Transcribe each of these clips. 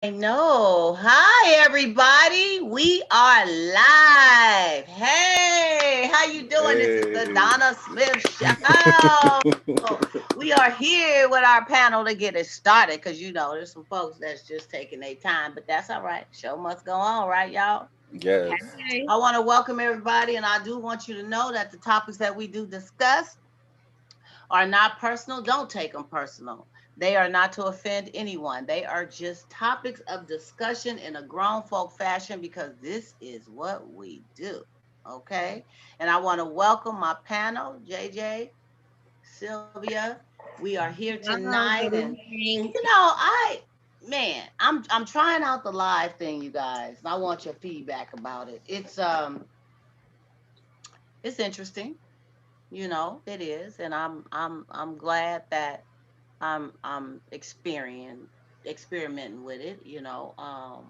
No. Hi, everybody. We are live. Hey, how you doing? This is the Hey. Donna Smith Show. We are here with our panel to get it started because there's some folks that's just taking their time, but that's all right. Show must go on, right, y'all? Yes. Hey, I want to welcome everybody, and I do want you to know that the topics that we do discuss are not personal. Don't take them personal. They are not to offend anyone. They are just topics of discussion in a grown folk fashion because this is what we do. Okay. And I want to welcome my panel, JJ, Sylvia. We are here hello, tonight. good And evening. I'm trying out the live thing, you guys. I want your feedback about it. It's interesting. It is. And I'm glad that I'm experimenting with it.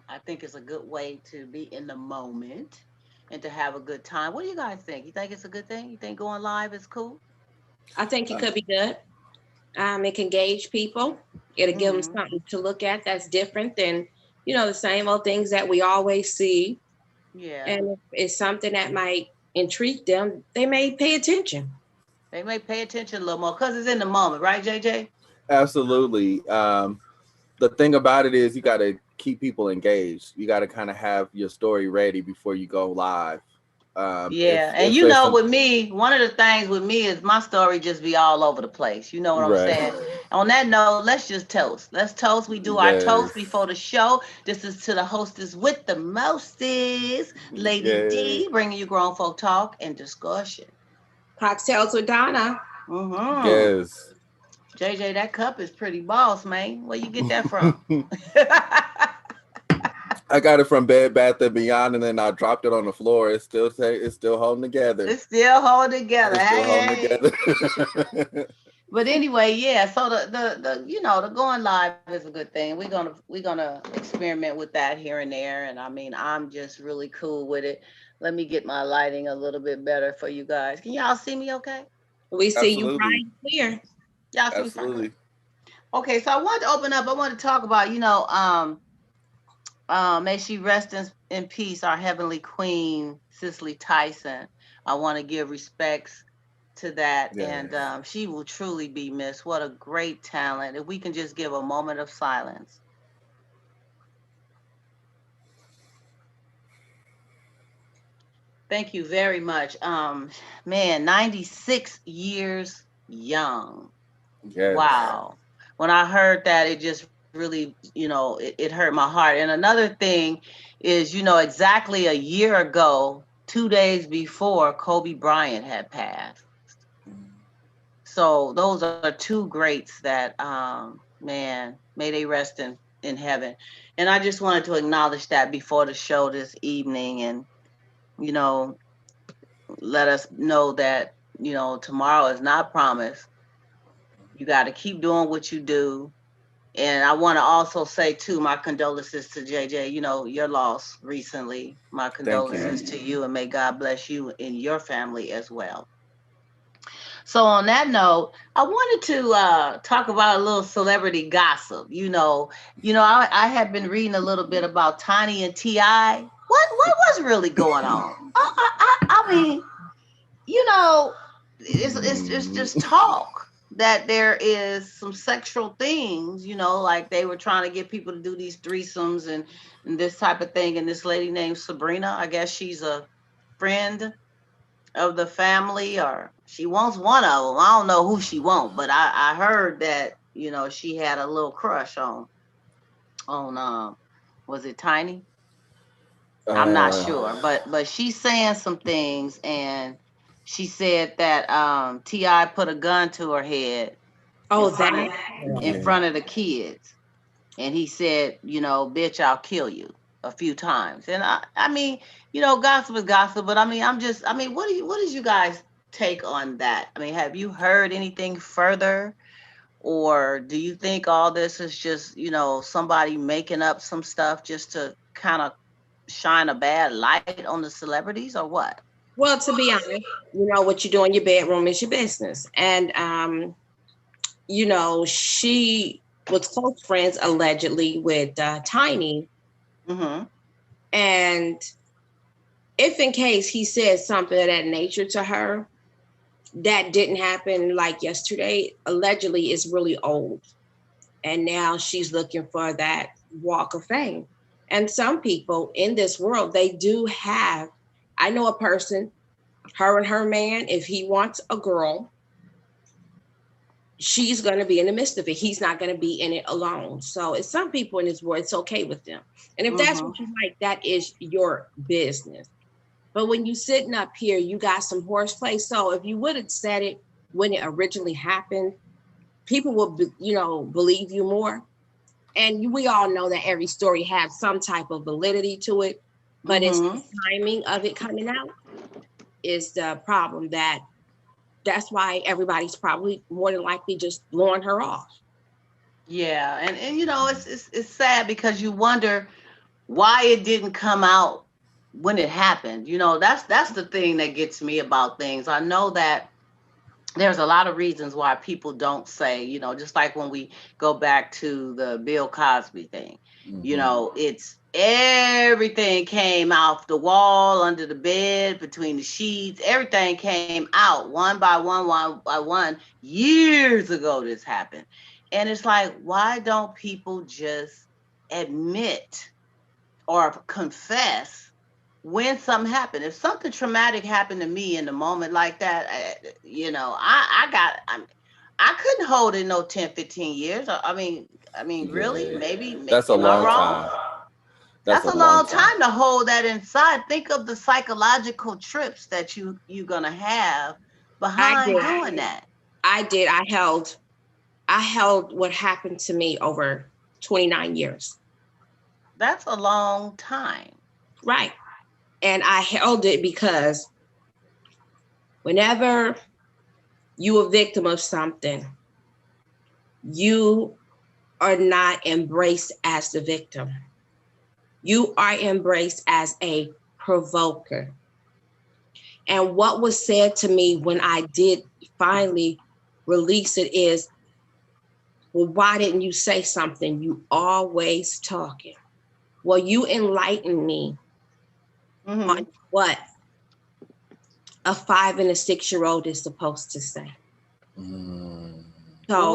I think it's a good way to be in the moment and to have a good time. What do you guys think? You think it's a good thing? You think going live is cool? I think it Uh, could be good. It can gauge people. It'll give them Mm-hmm. something to look at that's different than, the same old things that we always see. Yeah. And if it's something that might intrigue them, they may pay attention. They may pay attention a little more because it's in the moment, right, JJ? Absolutely. The thing about it is you got to keep people engaged. You got to kind of have your story ready before you go live. Yeah, and if there's some with me, one of the things with me is my story just be all over the place. You know what I'm right, saying? On that note, let's just toast. Let's toast. We do our toast before yes, the show. This is to the hostess with the mostest, Lady yay, D, bringing you grown folk talk and discussion. Cocktails with Donna. Mm-hmm. yes. JJ, that cup is pretty boss, man. Where you get that from? I got it from Bed Bath and Beyond, and then I dropped it on the floor. It's still holding together. It's still holding together. It's still holding Hey, together. but anyway, yeah. So the going live is a good thing. We're gonna experiment with that here and there, and I mean I'm just really cool with it. Let me get my lighting a little bit better for you guys. Can y'all see me? Okay, We see you Absolutely, bright and clear. y'all see me fine. absolutely. Okay, so I wanted to open up. I want to talk about may she rest in peace, our heavenly queen, Cicely Tyson. I want to give respects to that, and Yes. she will truly be missed. What a great talent. If we can just give a moment of silence. Thank you very much. Man, 96 years young. Yes. Wow. When I heard that, it just really, it hurt my heart. And another thing is, exactly a year ago, 2 days before, Kobe Bryant had passed. So those are two greats that, man, may they rest in heaven. And I just wanted to acknowledge that before the show this evening and, you know, let us know that, tomorrow is not promised. You got to keep doing what you do. And I want to also say too, my condolences to JJ. Your loss recently. My Thank you. condolences to you, and may God bless you and your family as well. So on that note, I wanted to talk about a little celebrity gossip. I had been reading a little bit about Tiny and Ti. What was really going on? I mean, you know, it's just talk that there is some sexual things, like they were trying to get people to do these threesomes and this type of thing. And this lady named Sabrina, I guess she's a friend of the family, or she wants one of them. I don't know who she wants, but I heard that she had a little crush on was it Tiny? I'm not Uh, sure, but she's saying some things, and she said that Ti put a gun to her head in Oh, front of that. in yeah. front of the kids, and he said, bitch, I'll kill you a few times. And I mean, gossip is gossip, but I mean, what is you guys take on that? I mean, have you heard anything further? Or do you think all this is just, somebody making up some stuff just to kind of shine a bad light on the celebrities or what? Well, to be honest, what you do in your bedroom is your business. And she was close friends allegedly with Tiny. Mm-hmm. And if in case he said something of that nature to her, that didn't happen like yesterday, allegedly is really old. And now she's looking for that walk of fame. And some people in this world, they do have, I know a person, her and her man, if he wants a girl, she's going to be in the midst of it. He's not going to be in it alone. So it's some people in this world, it's okay with them. And if that's what you like, that is your business. But when you sitting up here, you got some horseplay. So if you would have said it when it originally happened, people will, believe you more. And we all know that every story has some type of validity to it, but it's the timing of it coming out is the problem. That's why everybody's probably more than likely just blowing her off. Yeah, and it's sad because you wonder why it didn't come out when it happened. That's the thing that gets me about things. I know that there's a lot of reasons why people don't say, just like when we go back to the Bill Cosby thing, it's everything came off the wall, under the bed, between the sheets, everything came out one by one, years ago this happened. And it's like, why don't people just admit or confess when something happened? If something traumatic happened to me in the moment like that, I couldn't hold it no 10, 15 years. I mean, really, maybe that's a am I long wrong? time. That's a long time to hold that inside. Think of the psychological trips that you're gonna have behind doing that. I did. I held what happened to me over 29 years. That's a long time. Right. And I held it because whenever you a victim of something, you are not embraced as the victim. You are embraced as a provoker. And what was said to me when I did finally release it is, well, why didn't you say something? You always talking. Well, you enlightened me on what a 5 and a 6-year-old is supposed to say. So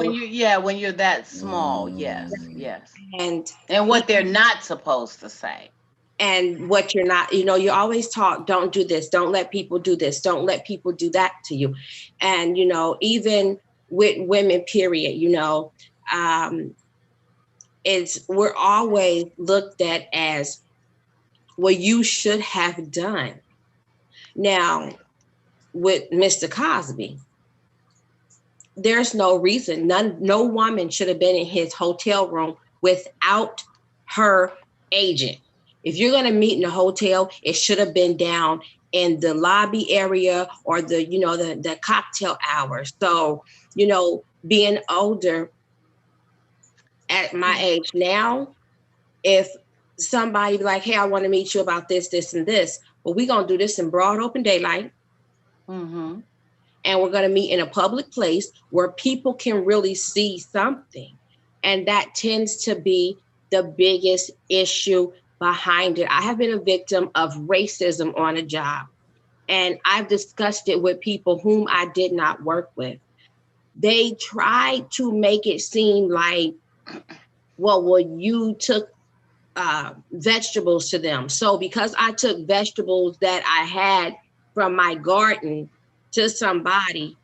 when you're that small, yes. And what they're not supposed to say. And what you're not, you always talk, don't do this, don't let people do this, don't let people do that to you. And, even with women, period, we're always looked at as what you should have done. Now, with Mr. Cosby, there's no reason, no woman should have been in his hotel room without her agent. If you're going to meet in a hotel, it should have been down in the lobby area or the cocktail hour. So, being older at my age now, if somebody be like, hey, I want to meet you about this, this, and this, well, we're going to do this in broad open daylight. And we're going to meet in a public place where people can really see something. And that tends to be the biggest issue behind it. I have been a victim of racism on a job, and I've discussed it with people whom I did not work with. They tried to make it seem like, well, you took vegetables to them. So because I took vegetables that I had from my garden to somebody,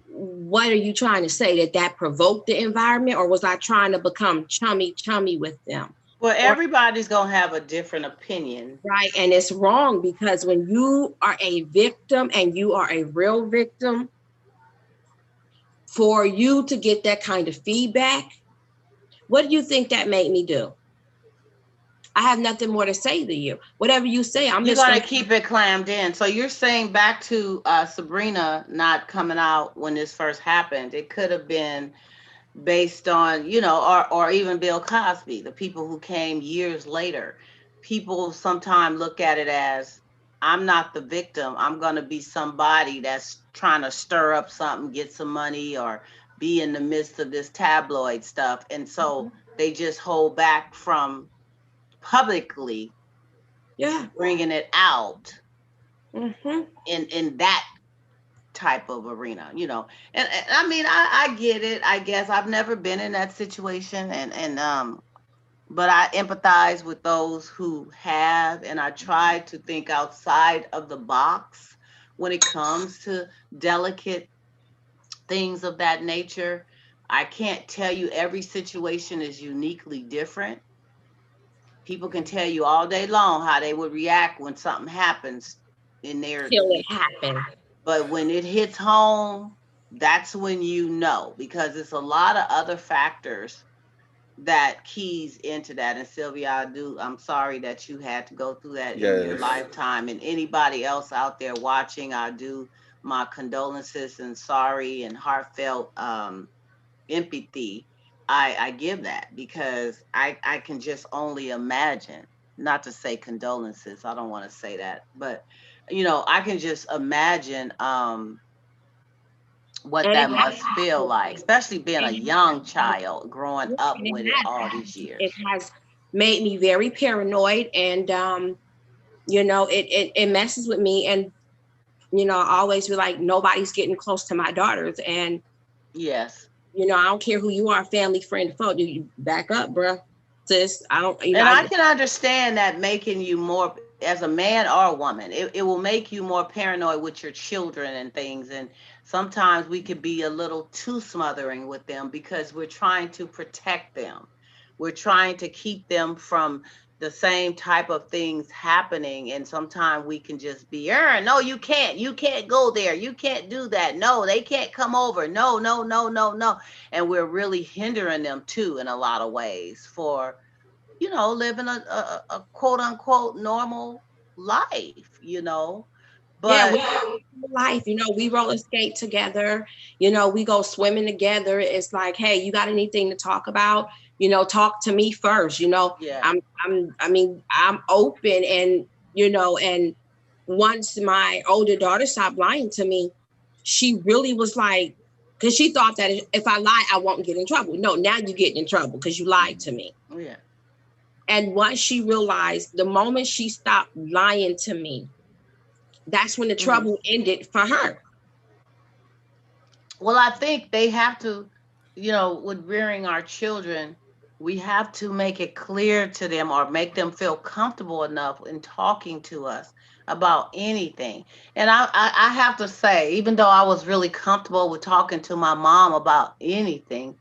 what are you trying to say? That provoked the environment, or was I trying to become chummy with them? Well, everybody's going to have a different opinion. Right. And it's wrong, because when you are a victim and you are a real victim, for you to get that kind of feedback, what do you think that made me do? I have nothing more to say to you. Whatever you say, you got to keep it clammed in. So you're saying, back to Sabrina not coming out when this first happened, it could have been based on, or even Bill Cosby, the people who came years later. People sometimes look at it as, I'm not the victim. I'm going to be somebody that's trying to stir up something, get some money, or be in the midst of this tabloid stuff. And so they just hold back from publicly bringing it out in that type of arena, you know. And I mean, I get it. I guess I've never been in that situation, and but I empathize with those who have, and I try to think outside of the box when it comes to delicate things of that nature. I can't tell you every situation is uniquely different. People can tell you all day long how they would react when something happens in their, till it happens. but when it hits home, that's when you know, because it's a lot of other factors that keys into that. And Sylvia, I'm sorry that you had to go through that in your lifetime. And anybody else out there watching, I do my condolences and sorry and heartfelt empathy. I give that, because I can just only imagine, not to say condolences, I don't want to say that, but you know, I can just imagine what that must feel like, especially being a young child growing up with it all these years. It has made me very paranoid, and you know, it messes with me. And you know, I always be like, nobody's getting close to my daughters. And yes, you know, I don't care who you are, family, friend, foe. You back up, bro, sis. I don't. You know, and I can understand that making you more, as a man or a woman, it will make you more paranoid with your children and things. And sometimes we could be a little too smothering with them because we're trying to protect them. We're trying to keep them from the same type of things happening. And sometimes we can just be, no, you can't go there. You can't do that. No, they can't come over. No, no, no, no, no. And we're really hindering them too, in a lot of ways, for, you know, living a quote unquote normal life, you know. But life, you know, we roller skate together, you know, we go swimming together. It's like, hey, you got anything to talk about? You know, talk to me first, you know. I'm open. And you know, and once my older daughter stopped lying to me, she really was like, because she thought that if I lie, I won't get in trouble. No, now you get in trouble because you lied to me. Yeah. And once she realized, the moment she stopped lying to me, that's when the trouble ended for her. Well, I think they have to, you know, with rearing our children, we have to make it clear to them, or make them feel comfortable enough in talking to us about anything. And I have to say, even though I was really comfortable with talking to my mom about anything,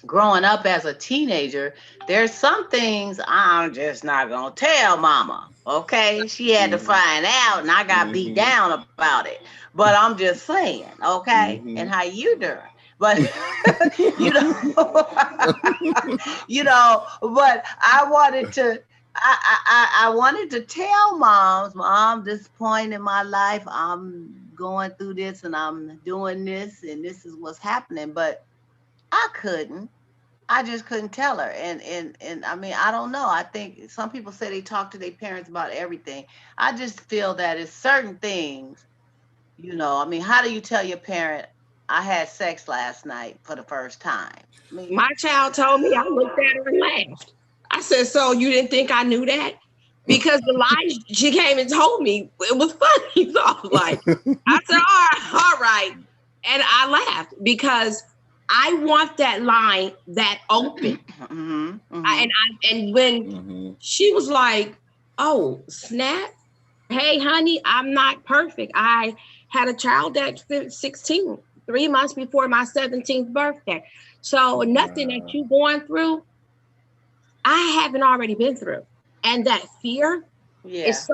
growing up as a teenager, there's some things I'm just not gonna tell mama. Okay, she had to find out, and I got beat down about it. But I'm just saying, okay, and how you doing? But you know, you know. But I wanted to. I wanted to tell mom, this point in my life, I'm going through this, and I'm doing this, and this is what's happening. But I couldn't. I just couldn't tell her. And I mean, I don't know. I think some people say they talk to their parents about everything. I just feel that it's certain things, you know. I mean, how do you tell your parent, I had sex last night for the first time? I mean, my child told me, I looked at her and laughed. I said, so you didn't think I knew that? Because the lie she came and told me, it was funny. So I was like, I said, all right. And I laughed because I want that line that open. And when she was like, oh, snap. Hey, honey, I'm not perfect. I had a child at 16, 3 months before my 17th birthday. So nothing that you're going through, I haven't already been through. And that fear is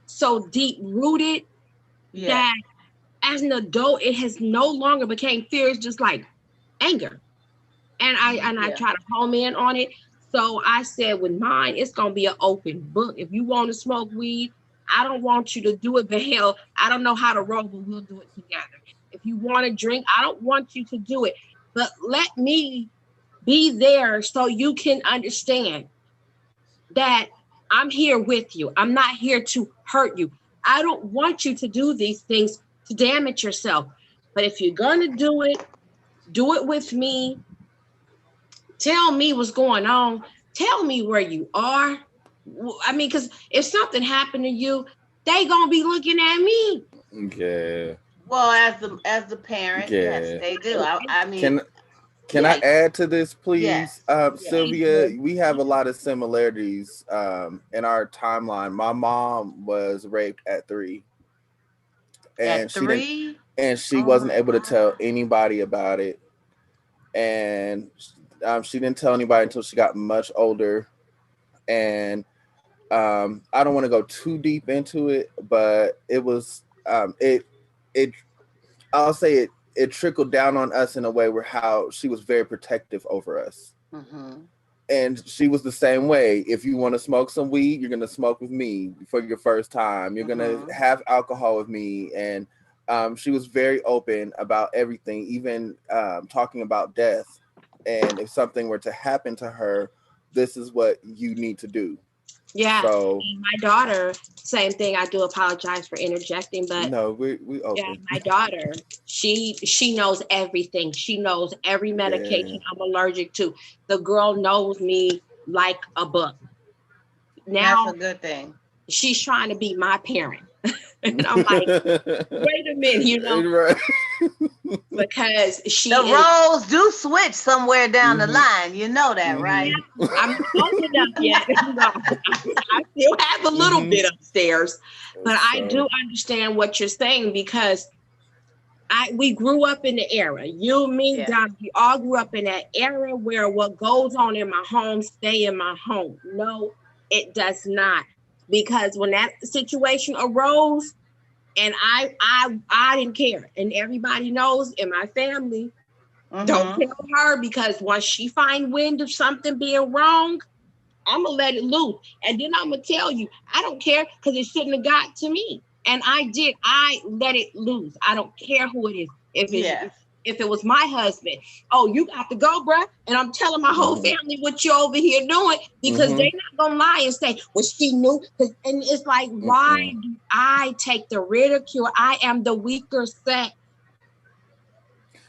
so deep rooted that as an adult, it has no longer became fear. It's just like anger. And I try to home in on it. So I said, with mine, it's going to be an open book. If you want to smoke weed, I don't want you to do it, but hell, I don't know how to roll, but we'll do it together. If you want to drink, I don't want you to do it, but let me be there so you can understand that I'm here with you. I'm not here to hurt you. I don't want you to do these things to damage yourself. But if you're going to do it, Do it with me. Tell me what's going on. Tell me where you are. I mean, because if something happened to you, they gonna be looking at me. Yeah. Well, as the parent, yes, Yeah. they do. I mean, Can I yeah, add to this, please? yes, yes. Sylvia, we have a lot of similarities in our timeline. My mom was raped at 3, and At she didn't, 3, and she oh wasn't my able to tell God. anybody about it, and she didn't tell anybody until she got much older. And I don't want to go too deep into it, but it was it I'll say it trickled down on us in a way where how she was very protective over us. Mm-hmm. And she was the same way. If you want to smoke some weed, you're gonna smoke with me for your first time. You're gonna Mm-hmm. have alcohol with me. And she was very open about everything, even talking about death. And if something were to happen to her, this is what you need to do. Yeah, So and my daughter, same thing. I do apologize for interjecting, but no, we yeah, open. my daughter, she knows everything. She knows every Yeah. medication I'm allergic to. The girl knows me like a book. That's a Now good thing. she's trying to be my parent. And I'm like, wait a minute, Right. because she The is, roles do switch somewhere down the Mhm. line. You know that, right? Mhm. I'm not old enough yet. No, I still have a little Mhm. bit upstairs, but I So do understand what you're saying because we grew up in the era. You, me, Yeah. Don, we all grew up in that era where what goes on in my home stay in my home. No, it does not. Because when that situation arose, and I didn't care. And everybody knows in my family, don't Mm-hmm. tell her because once she find wind of something being wrong, I'm gonna let it loose. And then I'm gonna tell you, I don't care because it shouldn't have got to me. And I did. I let it loose. I don't care who it is. Yes. If it was my husband, oh, you got to go, bruh. And I'm telling my whole mhm. family what you over here doing because Mhm. they not gonna lie and say, well, she knew. And it's like, why Mm-mm. do I take the ridicule? I am the weaker sex,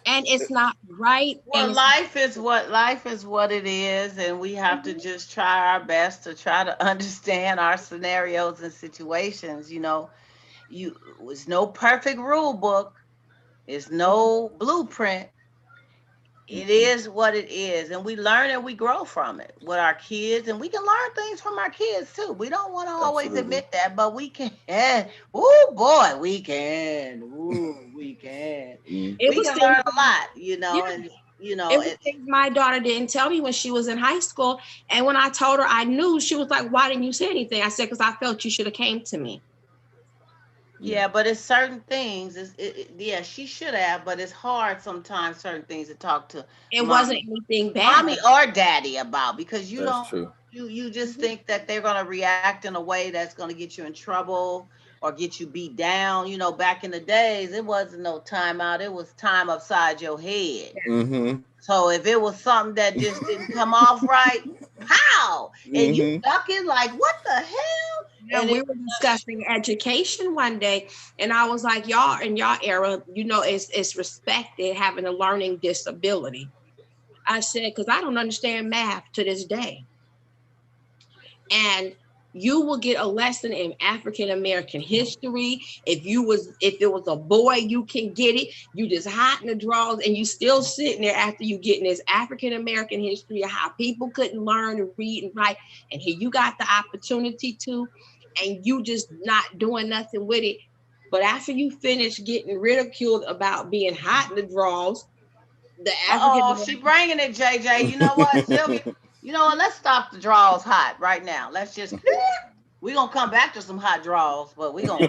and it's not right. And Well, it's life is what it is, and we have to just try our best to try to understand our scenarios and situations. You it's no perfect rule book. It's no blueprint. It Mm-mm. is what it is, and we learn and we grow from it with our kids, and we can learn things from our kids too. We don't want to always Absolutely. admit that, but we can. Oh boy, we can. Ooh, we can. Mm. it We was can things. learn a lot, Yeah, and it was it. things my daughter didn't tell me when she was in high school. And when I told her I knew, she was like, "Why didn't you say anything?" I said, "Because I felt you should have came to me." Yeah. Yeah, but it's certain things. Yeah, she should have, but it's hard sometimes certain things to talk to It wasn't mommy, anything bad. mommy or daddy about because you That's don't. true. You just Mhm. think that they're gonna react in a way that's gonna get you in trouble or get you beat down. Back in the days, it wasn't no timeout. It was time upside your head. Mhm. So if it was something that just didn't come off right, pow, and you Mhm. ducking like what the hell? Yeah, And we it were discussing education one day, and I was like, "Y'all in y'all era, it's respected having a learning disability." I said, "Because I don't understand math to this day." And you will get a lesson in African American history. If it was a boy, you can get it. You just hide in the drawers and you still sitting there after you getting this African American history of how people couldn't learn and read and write. And here you got the opportunity to, and you just not doing nothing with it. But after you finish getting ridiculed about being hot in the drawers, the African oh, she bringing it, JJ. You know what, Sylvia? You know what? Let's stop the draws hot right now. Let's just we're gonna come back to some hot draws, but we're gonna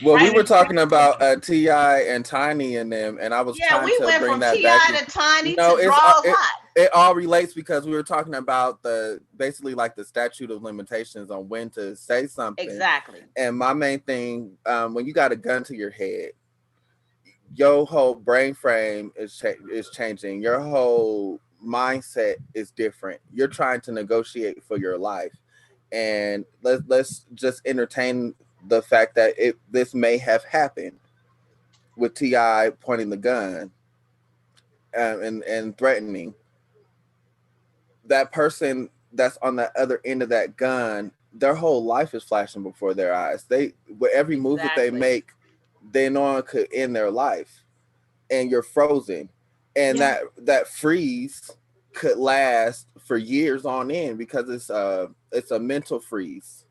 Well, we right were now. talking about Ti and Tiny and them, and I was Yeah, trying we to went bring from that back. Ti to Tiny No, to it's draws hot. it all relates because we were talking about the basically like the statute of limitations on when to say something. Exactly. And my main thing, when you got a gun to your head, your whole brain frame is changing. Your whole mindset is different. You're trying to negotiate for your life, and let's just entertain the fact that this may have happened with Ti pointing the gun. and threatening, that person that's on the other end of that gun, their whole life is flashing before their eyes. With every move that they make, they know it could end their life, and you're frozen, and that freeze could last for years on end because it's a mental freeze.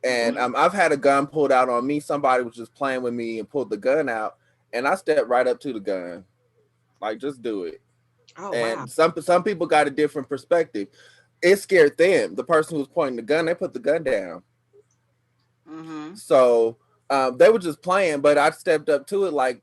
And I've had a gun pulled out on me. Somebody was just playing with me and pulled the gun out, and I stepped right up to the gun, like, just do it. Oh, and wow. some people got a different perspective. It scared them. The person who was pointing the gun, they put the gun down. So they were just playing, but I stepped up to it like,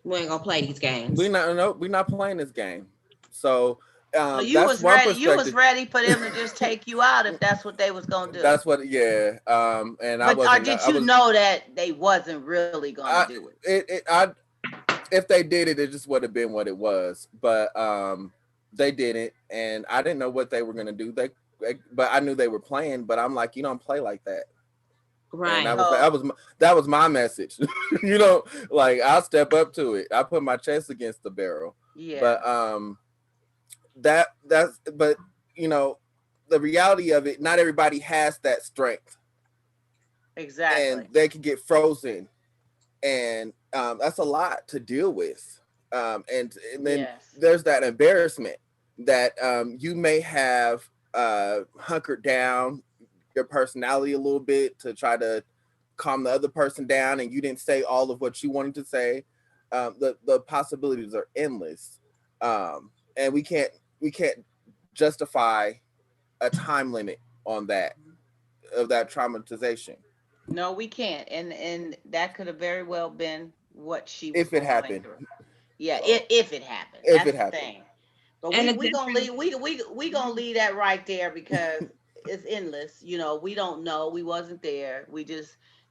we ain't gonna play these games. we're not playing this game. So So you that's was one ready. perspective. You was ready for them to just take you out if that's what they was gonna do. That's what, yeah. And I but wasn't. Or did you know that they wasn't really gonna do it? If they did it, it just would have been what it was. But they didn't, and I didn't know what they were gonna do. But I knew they were playing. But I'm like, you don't play like that. Right. And that was my message. Like, I'll step up to it. I put my chest against the barrel. Yeah. But but the reality of it, not everybody has that strength. Exactly. And they can get frozen, and that's a lot to deal with. And then there's that embarrassment that you may have hunkered down your personality a little bit to try to calm the other person down, and you didn't say all of what you wanted to say. The possibilities are endless, and we can't justify a time limit on that traumatization. No, we can't, and that could have very well been what she was if it happened. Through. Yeah, if it happened. That's the thing. But we gonna leave that right there because it's endless. We don't know. We wasn't there.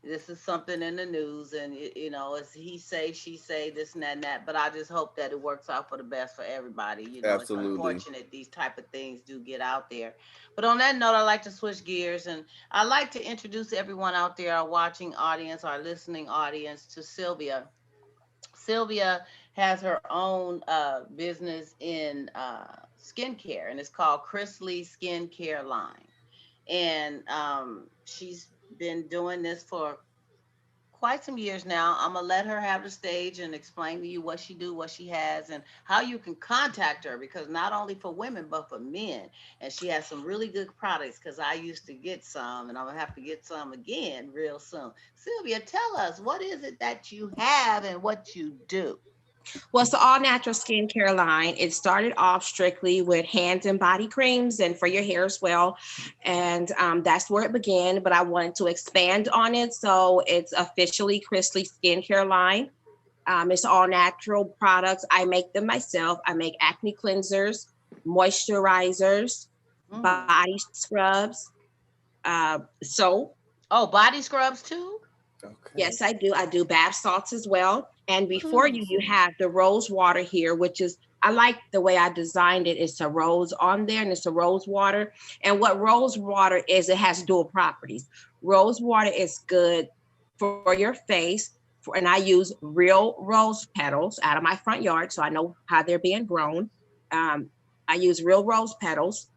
This is something in the news, and it's he say, she say, this and that and that. But I just hope that it works out for the best for everybody. Absolutely. It's unfortunate these type of things do get out there. But on that note, I like to switch gears, and I like to introduce everyone out there, our watching audience, our listening audience, to Sylvia. Sylvia has her own business in skincare, and it's called Chrisley Skincare Line. And she's been doing this for quite some years now. I'm gonna let her have the stage and explain to you what she do, what she has, and how you can contact her, because not only for women but for men. And she has some really good products, because I used to get some, and I'm gonna have to get some again real soon. Sylvia, tell us, what is it that you have and what you do? Well, it's the all natural skincare line. It started off strictly with hands and body creams and for your hair as well. And that's where it began, but I wanted to expand on it. So it's officially Chrisley Skincare Line. It's all natural products. I make them myself. I make acne cleansers, moisturizers, body scrubs, soap. Oh, body scrubs too? Okay. Yes, I do. I do bath salts as well. And before you have the rose water here, which is, I like the way I designed it. It's a rose on there, and it's a rose water. And what rose water is, it has dual properties. Rose water is good for your face, and I use real rose petals out of my front yard, so I know how they're being grown. I use real rose petals.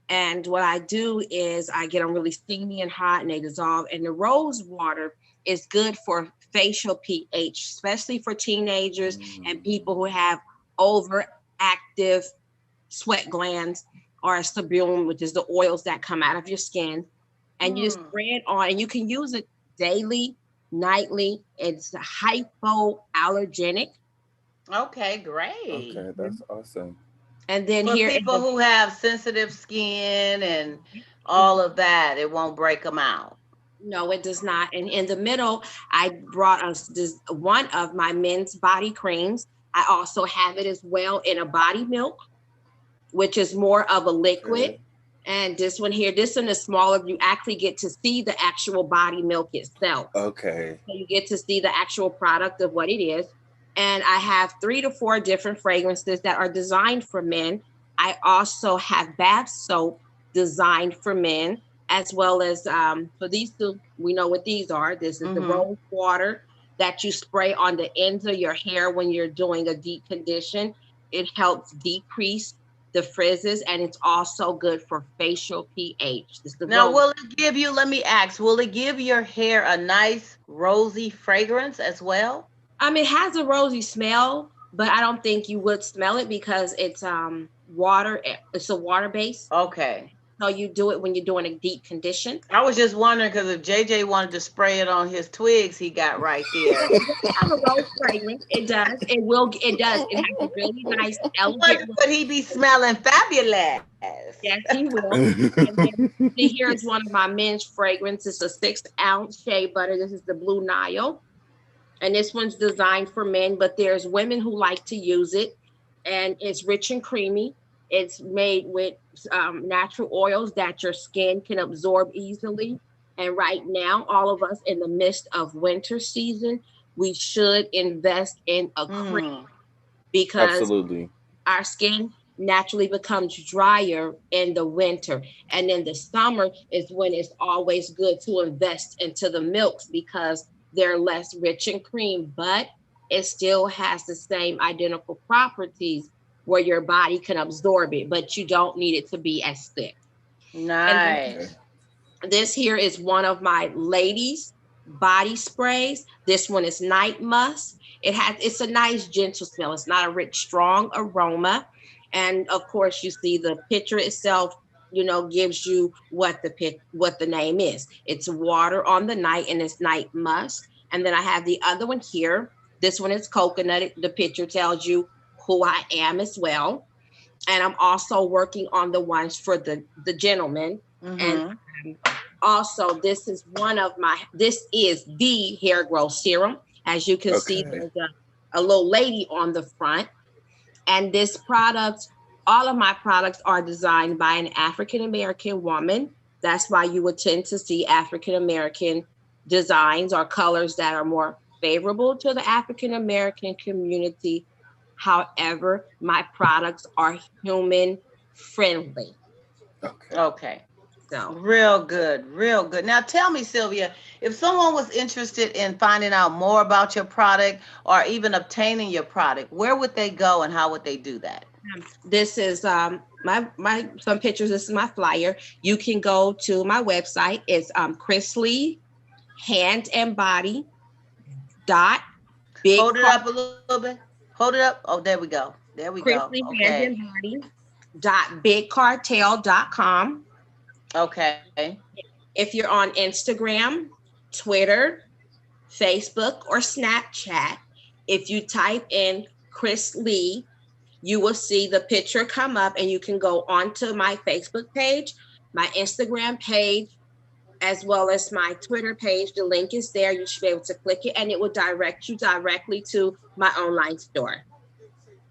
And what I do is I get them really steamy and hot, and they dissolve. And the rose water is good for facial pH, especially for teenagers and people who have overactive sweat glands, or sebum, which is the oils that come out of your skin. And you just spray it on, and you can use it daily, nightly. It's hypoallergenic. Okay, great. Okay, that's awesome. And then for here, people who have sensitive skin and all of that, it won't break them out. No, it does not. And in the middle, I brought us this one of my men's body creams. I also have it as well in a body milk, which is more of a liquid. Okay. And this one here, this one is smaller. You actually get to see the actual body milk itself. Okay. So you get to see the actual product of what it is. And I have 3 to 4 different fragrances that are designed for men. I also have bath soap designed for men, as well as, so these two, we know what these are. This is the rose water, that you spray on the ends of your hair when you're doing a deep condition. It helps decrease the frizzes, and it's also good for facial pH. This is the Now, rose. will it give you, let me ask, will it give your hair a nice rosy fragrance as well? It has a rosy smell, but I don't think you would smell it because it's water. It's a water base. Okay. So you do it when you're doing a deep condition. I was just wondering because if JJ wanted to spray it on his twigs, he got right there. It have a rose fragrance. It does. It will. It does. It has a really nice, elegant. Would he be smelling fabulous? Yes, he will. And then here is one of my men's fragrances. It's a 6-ounce shea butter. This is the Blue Nile. And this one's designed for men, but there's women who like to use it. And it's rich and creamy. It's made with natural oils that your skin can absorb easily. And right now, all of us in the midst of winter season, we should invest in a cream because absolutely, our skin naturally becomes drier in the winter. And in the summer is when it's always good to invest into the milks because they're less rich in cream, but it still has the same identical properties where your body can absorb it, but you don't need it to be as thick. Nice. This here is one of my ladies' body sprays. This one is Night Musk. It's a nice gentle smell. It's not a rich, strong aroma. And of course, you see the picture itself, gives you what the name is. It's water on the night, and it's Night Musk. And then I have the other one here. This one is coconut. The picture tells you who I am as well. And I'm also working on the ones for the gentleman. And also, this is the hair growth serum. As you can see, there's a little lady on the front. And this product, all of my products are designed by an African-American woman. That's why you would tend to see African-American designs or colors that are more favorable to the African-American community. However, my products are human friendly. Okay. So real good. Now tell me, Sylvia, if someone was interested in finding out more about your product or even obtaining your product, where would they go and how would they do that? This is my some pictures. This is my flyer. You can go to my website. It's Chris Lee Hand and Body dot big. Hold it up a little bit. Hold it up. Oh, there we go. Chris Lee Hand and Body .bigcartel.com. Okay. If you're on Instagram, Twitter, Facebook, or Snapchat, if you type in Chris Lee, you will see the picture come up and you can go onto my Facebook page, my Instagram page, as well as my Twitter page. The link is there. You should be able to click it and it will direct you directly to my online store.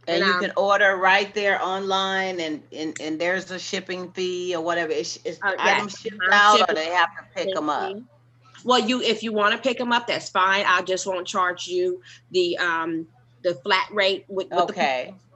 And you can order right there online, and there's a shipping fee or whatever. It's items shipped out, or they have to pick them up. Well, if you want to pick them up, that's fine. I just won't charge you the flat rate with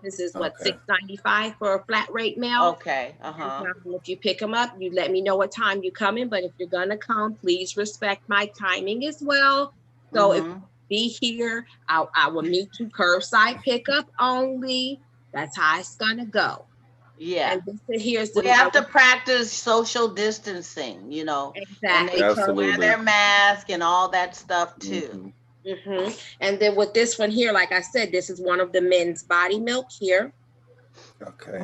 this is what $6.95 for a flat rate mail. Okay. If you pick them up, you let me know what time you come in. But if you're gonna come, please respect my timing as well. So if be here, I will meet you curbside pickup only. That's how it's gonna go. Yeah. And we have to practice social distancing, Exactly. And they wear their mask and all that stuff too. And then with this one here, like I said, this is one of the men's body milk here. Okay.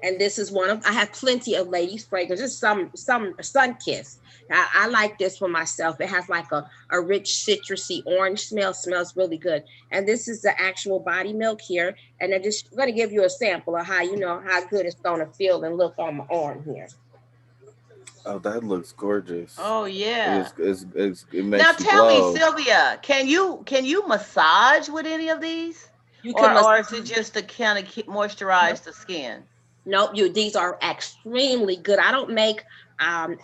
And this is I have plenty of ladies fragrances. Some Sun Kiss. I like this for myself. It has like a rich citrusy orange smell. Smells really good. And this is the actual body milk here. And I'm just going to give you a sample of how how good it's going to feel and look on my arm here. Oh, that looks gorgeous. Oh yeah. It makes now tell me, Sylvia, can you massage with any of these? Or is it just to kind of moisturize the skin? Nope, these are extremely good. I don't make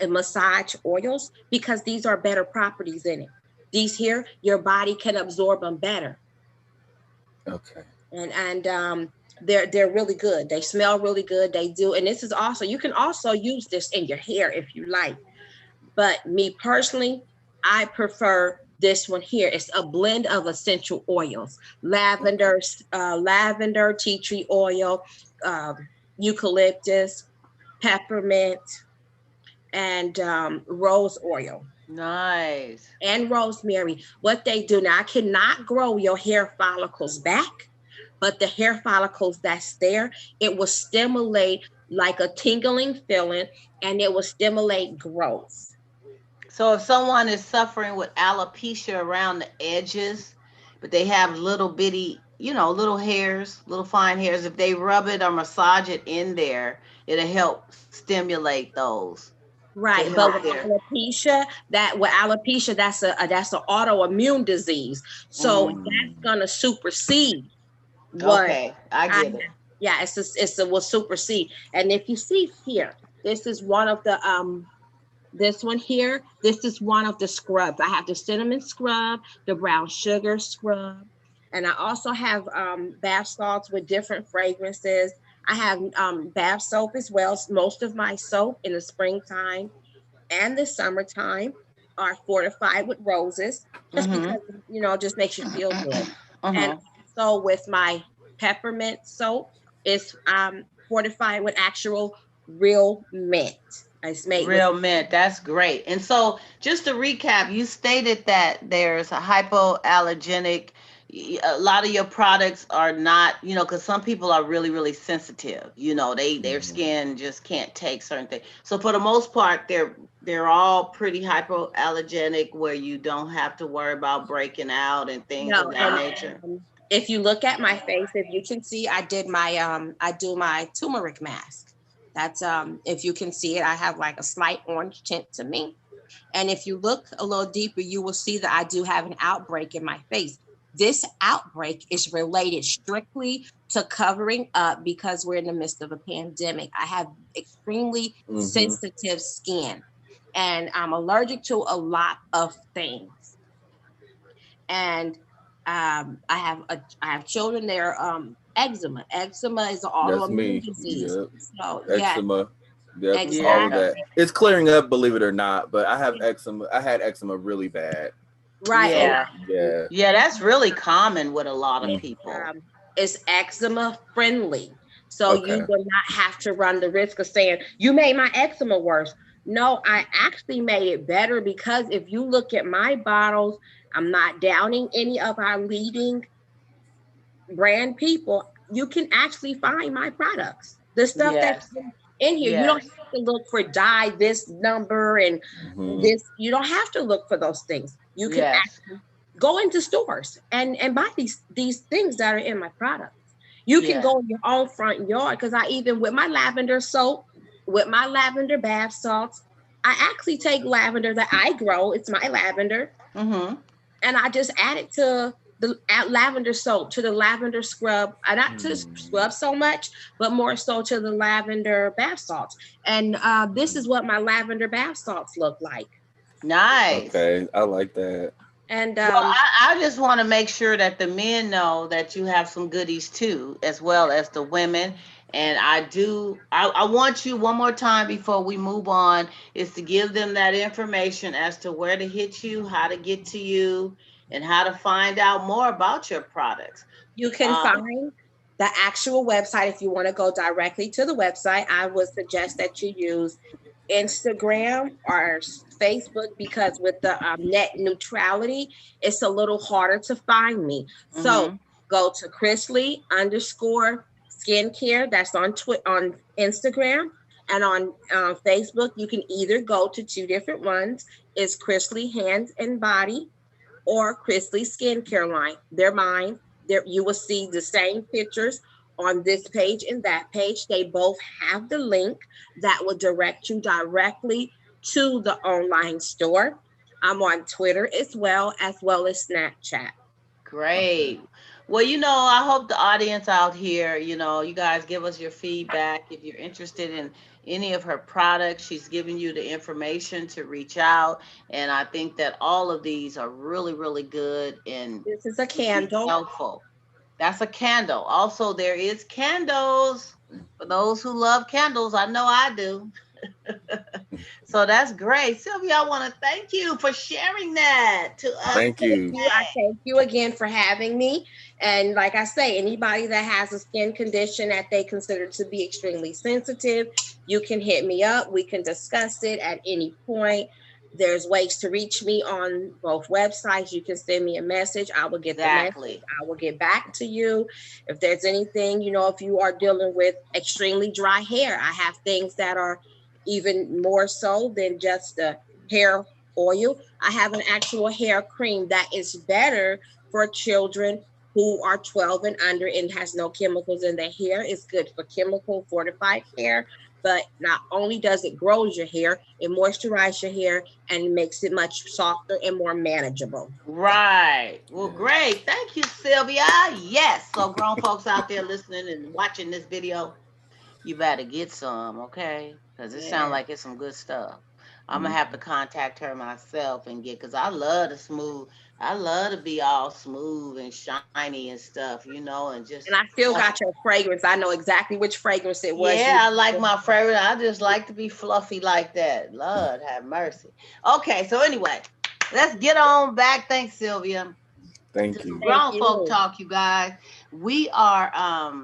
massage oils because these are better properties in it. These here, your body can absorb them better. Okay. And they're really good. They smell really good. They do. And this is also, you can also use this in your hair if you like. But me personally, I prefer this one here. It's a blend of essential oils: lavender, lavender, tea tree oil, eucalyptus, peppermint, and rose oil Nice. and rosemary. What they do now, I cannot grow your hair follicles back, but the hair follicles that's there, it will stimulate like a tingling feeling, and it will stimulate growth. So if someone is suffering with alopecia around the edges, but they have little bitty, little hairs, little fine hairs, if they rub it or massage it in there, it'll help stimulate those to Right, but help with their. alopecia, that's an autoimmune disease. So Mm, that's gonna supersede what okay, I I get it. have. Yeah, it's a will supersede. And if you see here, this is one of the this one here, this is one of the scrubs. I have the cinnamon scrub, the brown sugar scrub, and I also have bath salts with different fragrances. I have bath soap as well. Most of my soap in the springtime and the summertime are fortified with roses, just Mm-hmm. because just makes you feel good. And Mm-hmm. so with my peppermint soap, it's fortified with actual real mint. It's made with. Real mint. That's great. And so, just to recap, you stated that there's a hypoallergenic. A lot of your products are not, because some people are really, really sensitive. Their Mhm. skin just can't take certain things. So for the most part, they're all pretty hypoallergenic, where you don't have to worry about breaking out and things of No, that and nature. if you look at my face, if you can see, I do my turmeric mask. That's if you can see it, I have like a slight orange tint to me. And if you look a little deeper, you will see that I do have an outbreak in my face. This outbreak is related strictly to covering up because we're in the midst of a pandemic. I have extremely Mhm. sensitive skin, and I'm allergic to a lot of things. And I have children. They're eczema. Eczema is an That's autoimmune me. disease. Yep. So yes, Eczema. Yep. All of Yeah. that. exactly. It's clearing up, believe it or not. But I have eczema. I had eczema really bad. Right, and Yeah. Yeah. Yeah, that's really common with a lot of Mm. people. is eczema friendly. So you Okay. will not have to run the risk of saying, you made my eczema worse. No, I actually made it better, because if you look at my bottles, I'm not downing any of our leading brand people. You can actually find my products. The stuff that's Yes. in here, you don't Yes. have to look for dye this number and Mhm. this. You don't have to look for those things. You can Yes. actually go into stores and buy these things that are in my products. You can Yeah. go in your own front yard, because I even with my lavender soap, with my lavender bath salts, I actually take lavender that I grow. It's my lavender, Mm-hmm. and I just add it to the lavender soap, to the lavender scrub, not to the Mm. scrub so much, but more so to the lavender bath salts. And this is what my lavender bath salts look like. Nice. Okay. I like that. And Well, I just want to make sure that the men know that you have some goodies too, as well as the women. And I want you one more time before we move on, is to give them that information as to where to hit you, how to get to you, and how to find out more about your products. you can Um, find the actual website. If you want to go directly to the website, I would suggest that you use Instagram or Facebook, because with the net neutrality, it's a little harder to find me. So mm-hmm. go to Chrisley underscore skincare. That's on Instagram, and on Facebook. You can either go to two different ones. It's Chrisley Hands and Body or Chrisley Skincare line. They're mine. There you will see the same pictures on this page and that page. They both have the link that will direct you directly to the online store. I'm on Twitter as well as Snapchat. Okay. Great. Well, I hope the audience out here, you guys give us your feedback. If you're interested in any of her products, she's giving you the information to reach out. And I think that all of these are really, really good and This is a would be candle. helpful. That's a candle. Also, there is candles for those who love candles. I know I do. So that's great. Sylvia, I want to thank you for sharing that to us. Thank you. I thank you again for having me. And like I say, anybody that has a skin condition that they consider to be extremely sensitive, you can hit me up. We can discuss it at any point. There's ways to reach me on both websites. You can send me a message. I will get the message. Exactly. I will get back to you. If there's anything, if you are dealing with extremely dry hair, I have things that are even more so than just the hair oil. I have an actual hair cream that is better for children who are 12 and under and has no chemicals in their hair. It's good for chemical fortified hair, but not only does it grow your hair, it moisturizes your hair and makes it much softer and more manageable. Right. Well, great. Thank you, Sylvia. Yes. So, grown folks out there listening and watching this video, you better get some, okay? Because it sounds like it's some good stuff. I'm gonna have to contact her myself and because I love I love to be all smooth and shiny and stuff, and just. And I still got your fragrance. I know exactly which fragrance it was. Yeah, I like my fragrance. I just like to be fluffy like that. Lord have mercy. Okay, so anyway, let's get on back. Thanks, Sylvia. Thank you. Grown folk talk, you guys. We are I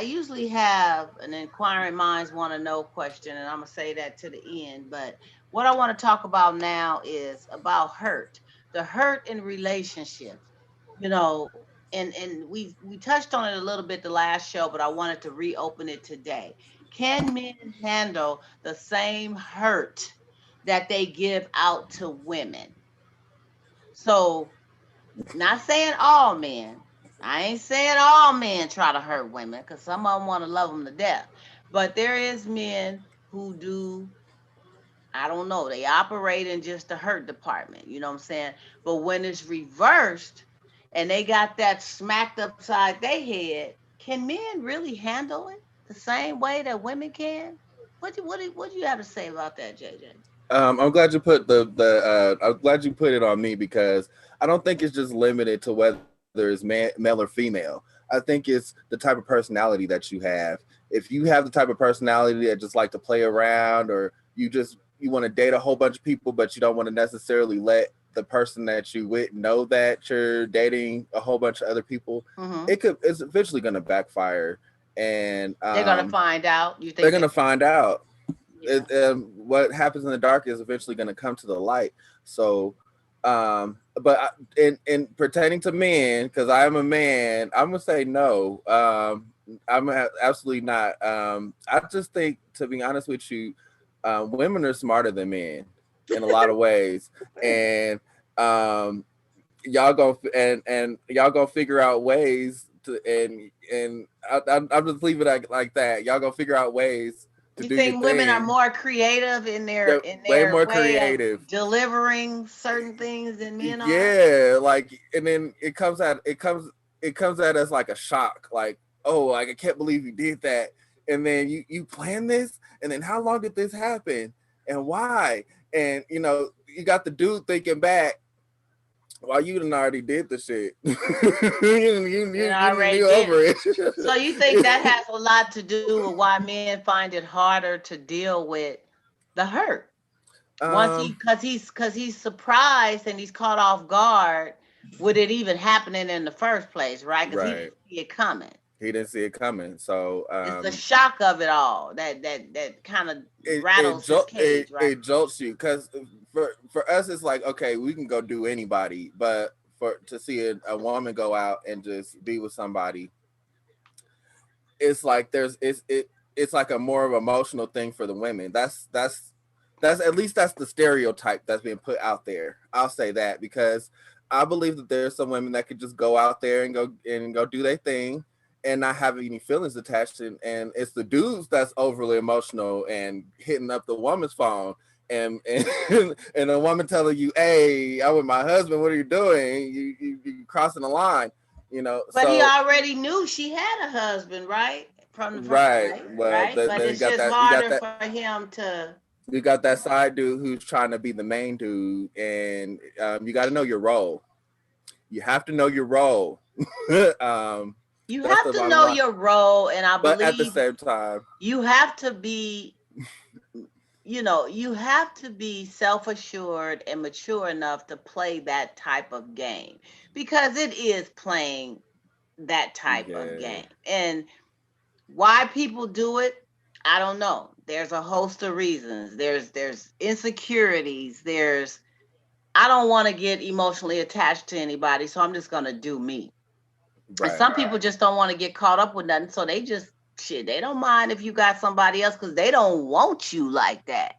usually have an inquiring minds want to know question, and I'm gonna say that to the end. But what I want to talk about now is about hurt, the hurt in relationships. You know, and we touched on it a little bit the last show, but I wanted to reopen it today. Can men handle the same hurt that they give out to women? So, not saying all men. I ain't saying all men try to hurt women because some of them want to love them to death. But there is men who do, I don't know, they operate in just the hurt department. You know what I'm saying? But when it's reversed and they got that smacked upside their head, can men really handle it the same way that women can? What do you have to say about that, JJ? I'm glad you put I'm glad you put it on me because I don't think it's just limited to whether it's male or female. I think it's the type of personality that you have. If you have the type of personality that just like to play around, or you want to date a whole bunch of people, but you don't want to necessarily let the person that you with know that you're dating a whole bunch of other people, it's eventually going to backfire, and they're gonna find out. You think they're going to find out? Yeah. What happens in the dark is eventually going to come to the light. So, in pertaining to men, because I am a man, I'm gonna say no. I'm absolutely not. I just think, to be honest with you, women are smarter than men in a lot of ways, and y'all gonna figure out ways to, and I'll just leave it like that. Y'all gonna figure out ways. You think women are more creative in their way more way creative of delivering certain things than men are? Yeah, like, and then it comes at us like a shock, like, oh, like, I can't believe you did that, and then you planned this, and then how long did this happen, and why, and you got the dude thinking back, while you done already did the shit. you already over it. So you think that has a lot to do with why men find it harder to deal with the hurt? Once because he's surprised and he's caught off guard with it even happening in the first place, right? Because he didn't see it coming. He didn't see it coming. So it's the shock of it all that kind of rattles his cage, right? It jolts you, because for us it's like, okay, we can go do anybody, but to see a woman go out and just be with somebody, it's like it's like a more of an emotional thing for the women. That's at least that's the stereotype that's being put out there. I'll say that, because I believe that there's some women that could just go out there and go do their thing and not have any feelings attached, and it's the dudes that's overly emotional and hitting up the woman's phone and and a woman telling you, hey, I'm with my husband, what are you doing? You crossing the line, But he already knew she had a husband, right? From the right. Well, right? But it's just harder for him to. You got that side dude who's trying to be the main dude, and you got to know your role. You have to know your role. You have to know your role, and I believe, but at the same time, you have to be you have to be self-assured and mature enough to play that type of game, because it is playing that type of Yeah. game. And why people do it, I don't know. There's a host of reasons. There's insecurities. I don't want to get emotionally attached to anybody, so I'm just gonna do me. And Right. some people just don't want to get caught up with nothing, so they just shit. They don't mind if you got somebody else because they don't want you like that.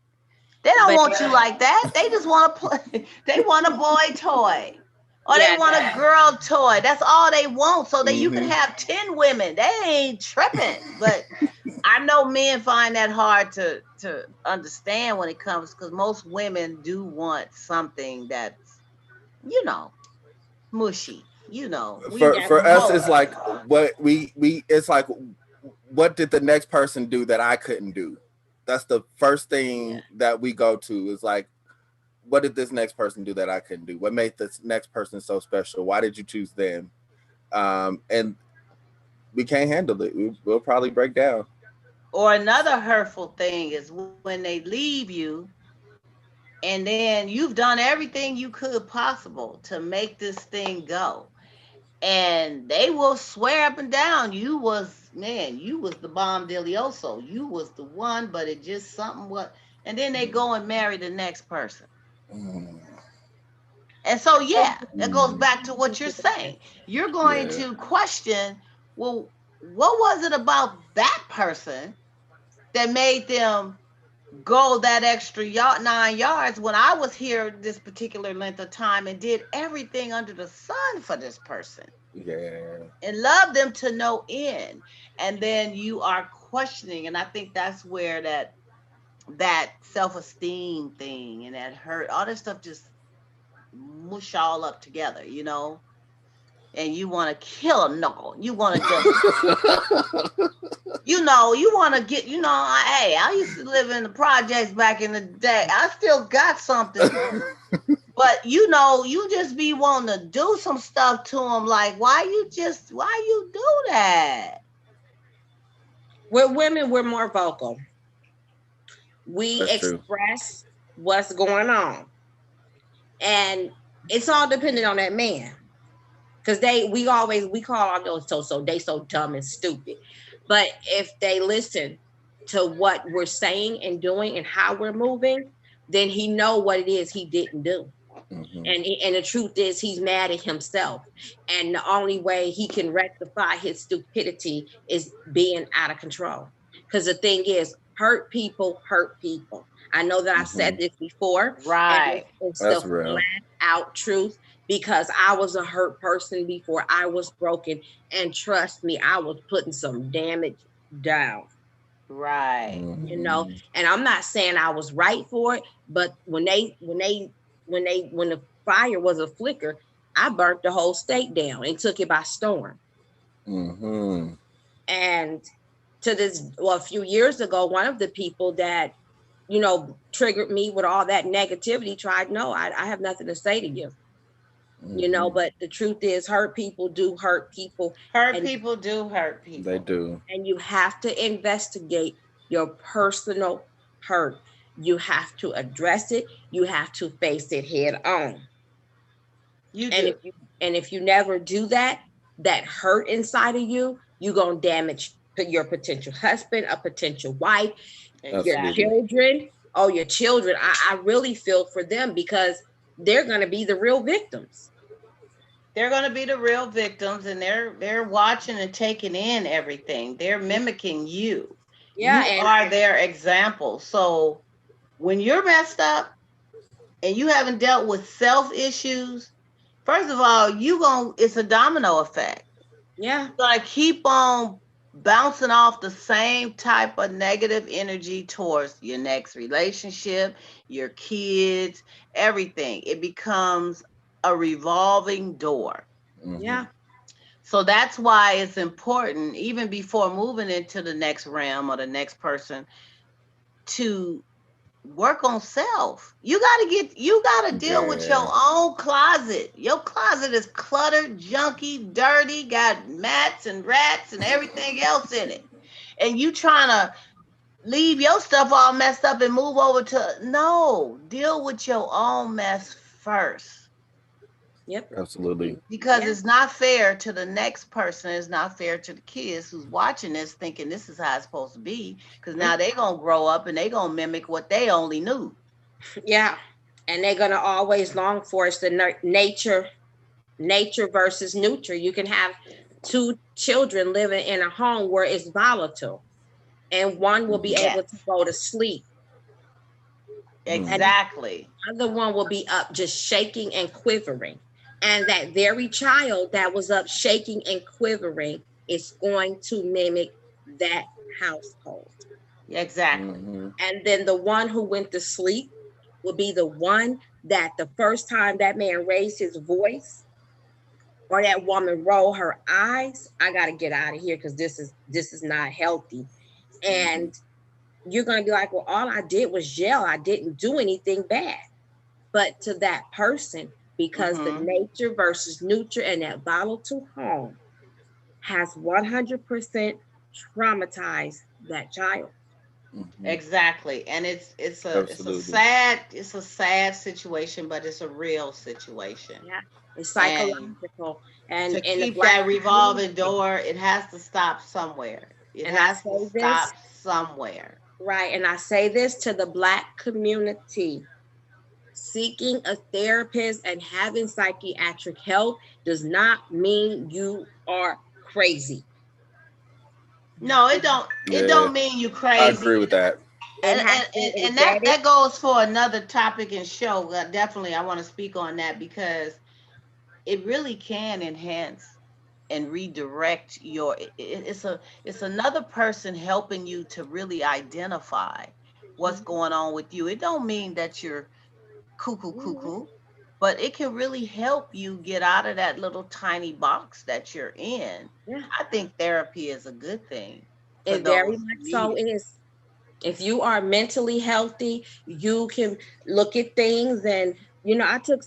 They don't But want you like that. They just want to play. They want a boy toy. Or they yeah, want a girl toy. That's all they want. So that you can Hmm. have 10 women. They ain't tripping. But I know men find that hard to understand when it comes, because most women do want something that's, you know, mushy. We yeah, For us, it's most. like what we it's like, what did the next person do that I couldn't do? That's the first Yeah. thing that we go to, is like, what did this next person do that I couldn't do? What made this next person so special? Why did you choose them? And we can't handle it. We'll probably break down. Or another hurtful thing is when they leave you, and then you've done everything you could possible to make this thing go, and they will swear up and down you was the bomb delicioso, you was the one, but it just something what, and then they go and marry the next person. Mm, And so yeah, that goes mm, back to what you're saying. You're going yeah. to question, well, what was it about that person that made them go that extra 9 yards when I was here this particular length of time and did everything under the sun for this person Yeah. and love them to no end. And then you are questioning, and I think that's where that self-esteem thing and that hurt, all this stuff just mush all up together. And you want to kill a knuckle. You want to just, you want to get, hey, I used to live in the projects back in the day. I still got something. But you just be wanting to do some stuff to them. Like, why you do that? we're women, we're more vocal. We That's true. express what's going on. And it's all dependent on that man. Because we call our those so they so dumb and stupid. But if they listen to what we're saying and doing and how we're moving, then he know what it is he didn't do. Hmm. And the truth is he's mad at himself. And the only way he can rectify his stupidity is being out of control. Because the thing is, hurt people hurt people. I know that I've said Hmm. this before, and Right. it's the That's real. flat out truth, because I was a hurt person before I was broken. And trust me, I was putting some damage down, Right. you know. Hmm. And I'm not saying I was right for it, but when the fire was a flicker, I burnt the whole state down and took it by storm. Hmm. And a few years ago, one of the people that triggered me with all that negativity tried, no, I have nothing to say to you, Hmm. but the truth is, hurt people do hurt people. Hurt and people do hurt They people. do. and you have to investigate your personal hurt. You have to address it. You have to face it head on. You And do. if you never do that, that hurt inside of you, you're gonna damage your potential husband, a potential wife, your Absolutely. Exactly. children. Oh, your children. I really feel for them, because they're gonna be the real victims. They're going to be the real victims, and they're watching and taking in everything. They're mimicking you. Yeah, You and are their example. So when you're messed up and you haven't dealt with self issues, first of all, it's a domino effect. yeah, You're going to keep on bouncing off the same type of negative energy towards your next relationship, your kids, everything. It becomes a revolving door. Hmm. yeah, So that's why it's important, even before moving into the next realm or the next person, to work on self. You gotta deal with your Yeah. own closet. Your closet is cluttered, junky, dirty, got mats and rats and everything else in it. And you trying to leave your stuff all messed up and move over to no. Deal with your own mess first. Yep. Absolutely. Because Yeah. it's not fair to the next person. It's not fair to the kids who's watching this thinking this is how it's supposed to be. Because now Mhm. they going to grow up and they going to mimic what they only knew. Yeah. And they're gonna always long for is the nature versus nurture. You can have two children living in a home where it's volatile, and one will be able to Yes, go to sleep, and Mhm. exactly. the other one will be up just shaking and quivering. And that very child that was up shaking and quivering is going to mimic that household. Exactly. Mhm. And then the one who went to sleep will be the one that the first time that man raised his voice or that woman roll her eyes, I got to get out of here because this is not healthy. Mhm. And you're going to be like, well, all I did was yell. I didn't do anything bad. But to that person, because the Mm-hmm. nature versus nurture and that volatile home has 100% traumatized that child. Mhm. Exactly. And Absolutely. it's a sad situation, but it's a real situation. Yeah, it's And psychological. And to in the keep black that revolving community, door, it has to stop somewhere. It and I has to say stop this, somewhere. right, and I say this to the black community, seeking a therapist and having psychiatric help does not mean you are crazy. No, It, it Yeah, don't mean you I crazy. agree with that. it has been And that embedded. that goes for another topic and show. Definitely I want to speak on that because it really can enhance and redirect it's another person helping you to really identify what's Mhm. going on with you. It don't mean that you're Mhm. cuckoo, but it can really help you get out of that little tiny box that you're in. Yeah, I think therapy is a good thing for it very those much who need so it. is. If you are mentally healthy, you can look at things. And I took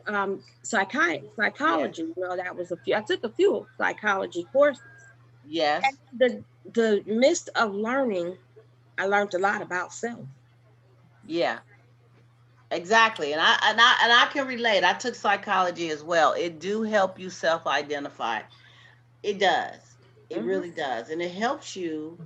Yes. psychology. That was a few. I took a few psychology courses, and Yes. the midst of learning, I learned a lot about self. Yeah. Exactly. And I can relate. I took psychology as well. It do help you self-identify. It does. It Mhm. really does. And it helps you.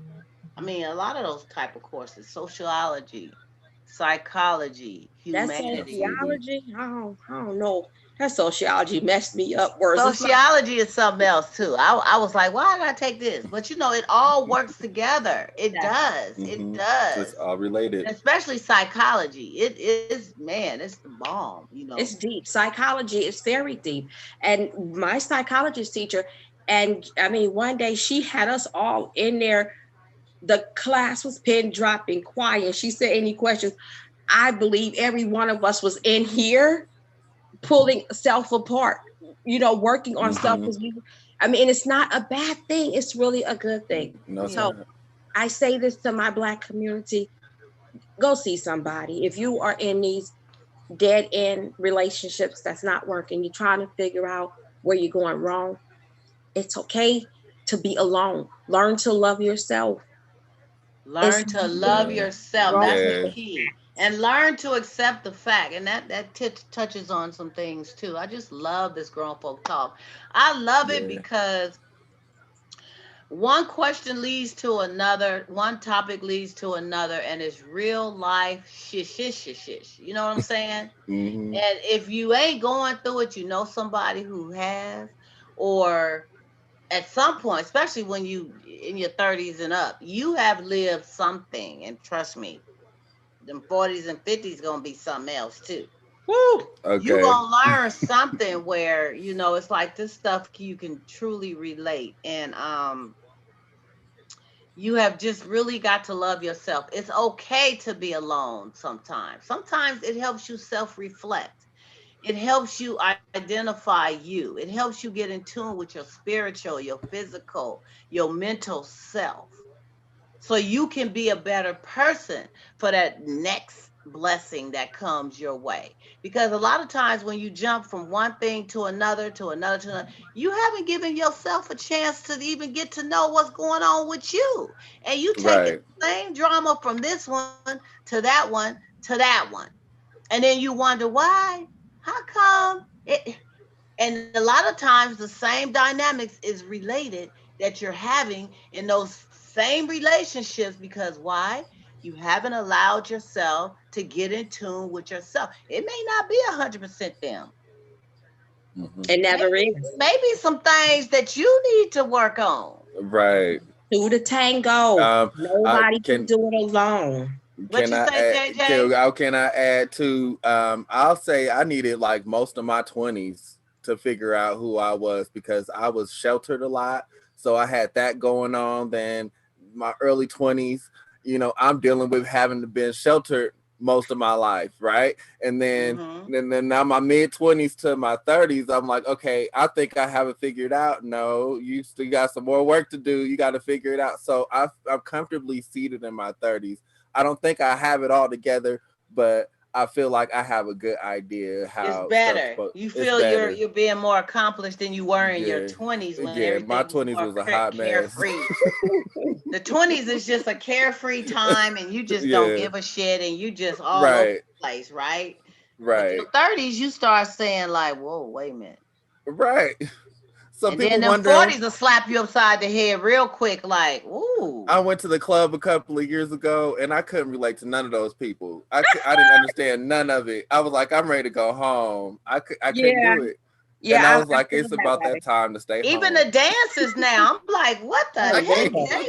I mean, a lot of those type of courses, sociology, psychology, That humanities. Absolutely. sociology, I don't know. That sociology messed me up worse. It's like, Sociology is something else too. I was like, why did I take this? But it all works together. It yeah, does. It Mhm. It's does. all related. And especially psychology. It is, man, it's the bomb. it's deep. Psychology is very deep. And my psychologist teacher, and I mean, one day she had us all in there. The class was pin dropping quiet. She said, any questions? I believe every one of us was in here pulling self apart, working on self. Mhm. I mean, and it's not a bad thing. It's really a good thing. No, it's So Yeah. not. I say this to my black community: go see somebody. If you are in these dead end relationships that's not working, you're trying to figure out where you're going wrong, it's okay to be alone. Learn to love yourself. It's Learn to love Yeah. yourself. wrong. That's the Yeah. key. And learn to accept the fact. And that touches on some things too. I just love this grown folk talk. I love it Yeah. because one question leads to another, one topic leads to another, and it's real life shish shish shish shish. You know what I'm saying? Mhm. And if you ain't going through it, you know somebody who has, or at some point, especially when you in your 30s and up, you have lived something. And trust me, them 40s and 50s gonna be something else too. Woo. You Okay. gonna learn something where it's like this stuff you can truly relate. And you have just really got to love yourself. It's okay to be alone sometimes. Sometimes it helps you self-reflect. It helps you identify you. It helps you get in tune with your spiritual, your physical, your mental self. So you can be a better person for that next blessing that comes your way. Because a lot of times when you jump from one thing to another, to another, to another, you haven't given yourself a chance to even get to know what's going on with you. And you taking Right. the same drama from this one to that one to that one. And then you wonder why? How come it? And a lot of times the same dynamics is related that you're having in those same relationships, because why? You haven't allowed yourself to get in tune with yourself. It may not be 100% them. Hmm. It never Maybe, is. maybe some things that you need to work on. Right. To the tango. I Nobody can do it alone. What can you I say, add, JJ? how can I add to I'll say I needed like most of my 20s to figure out who I was because I was sheltered a lot. So I had that going on. Then my early 20s, I'm dealing with having been sheltered most of my life, right? And then Mm-hmm. then now my mid 20s to my 30s, I'm like, okay, I think I have it figured out. No, you still got some more work to do. You got to figure it out. So I'm comfortably seated in my 30s. I don't think I have it all together, but I feel like I have a good idea It's how stuff's better. supposed. You It's feel you're better. you're being more accomplished than you were in your Yeah, 20s when yeah. My everything was 20s more was a hot mess. carefree. The 20s is just a carefree time and you just don't Yeah, give a shit and you just all over right, the place, right? But right, your 30s, you start saying, like, whoa, wait a minute. right. So And then people them wondering. 40s will slap you upside the head real quick, like, ooh. I went to the club a couple of years ago, and I couldn't relate to none of those people. I didn't understand none of it. I was like, I'm ready to go home. I couldn't Yeah. do it, and I Yeah, was I like, feel it's that about way. that time to stay Even home. the dances now, I'm like, what the Oh heck? yeah.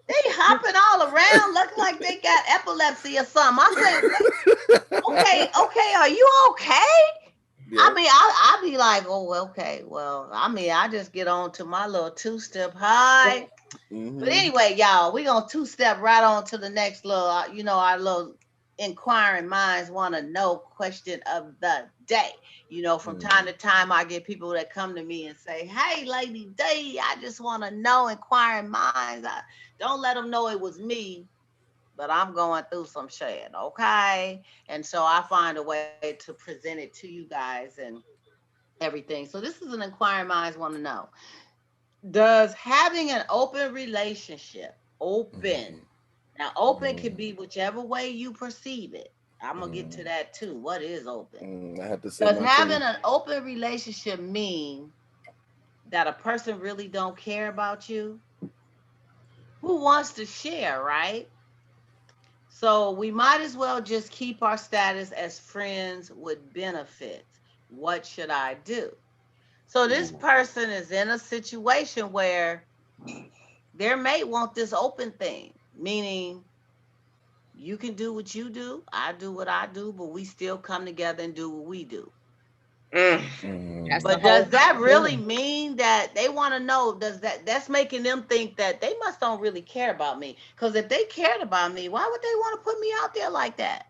They hopping all around looking like they got epilepsy or something. I say, okay, okay, are you okay? I Yep. mean, I be like, oh, okay, well, I mean, I just get on to my little two-step high. But Hmm. anyway, y'all, we gonna two-step right on to the next little, our little inquiring minds want to know question of the day. From time Mm. to time, I get people that come to me and say, "Hey, Lady D, I just want to know, inquiring minds. Don't let them know it was me, but I'm going through some shit, okay?" And so I find a way to present it to you guys and everything. So this is an inquiring minds want to know: does having an open relationship, Mm. open, now open can Mm. be whichever way you perceive it. I'm gonna get to Mm. that too. What is open? I had to sip Does my having tea. an open relationship mean that a person really don't care about you? Who wants to share, right? So we might as well just keep our status as friends with benefits. What should I do? So this Ooh. person is in a situation where their mate want this open thing, meaning you can do what you do, I do what I do, but we still come together and do what we do. Mm, that's the Mm. But whole does that really thing. mean that they want to know? Does that's making them think that they must don't really care about me? Because if they cared about me, why would they want to put me out there like that?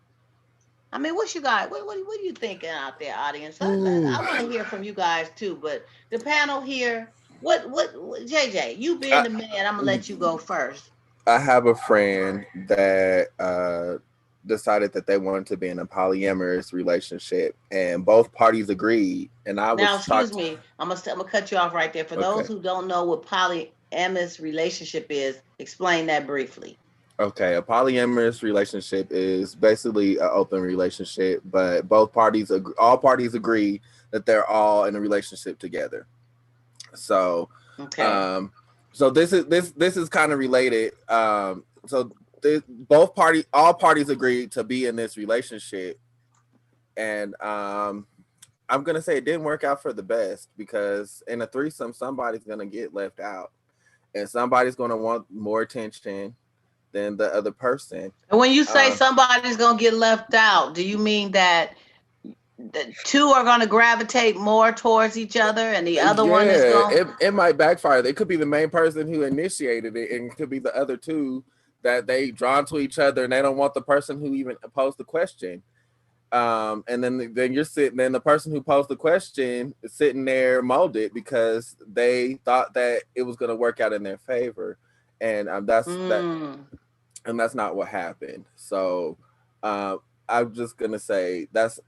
I mean, what you guys, what are you thinking out there, audience? Ooh. I want to hear from you guys too. But the panel here, what JJ, you being I, the man, I'm gonna let you go first. I have a friend that decided that they wanted to be in a polyamorous relationship, and both parties agreed. And I Now, was excuse shocked. me, I'm gonna cut you off right there. For those Okay. who don't know what polyamorous relationship is, explain that briefly. Okay, a polyamorous relationship is basically an open relationship, but both parties, all parties agree that they're all in a relationship together. So, Okay. um, so this is kind of related. So all parties agreed to be in this relationship, and I'm gonna say it didn't work out for the best because in a threesome, somebody's gonna get left out, and somebody's gonna want more attention than the other person. And when you say Um, somebody's gonna get left out, do you mean that the two are gonna gravitate more towards each other, and the other one is yeah, going? it might backfire. It could be the main person who initiated it, and it could be the other two that they drawn to each other, and they don't want the person who even posed the question. And then you're sitting, then the person who posed the question is sitting there molded because they thought that it was going to work out in their favor, and Mm, that's not what happened. So, uh, I'm just gonna say that's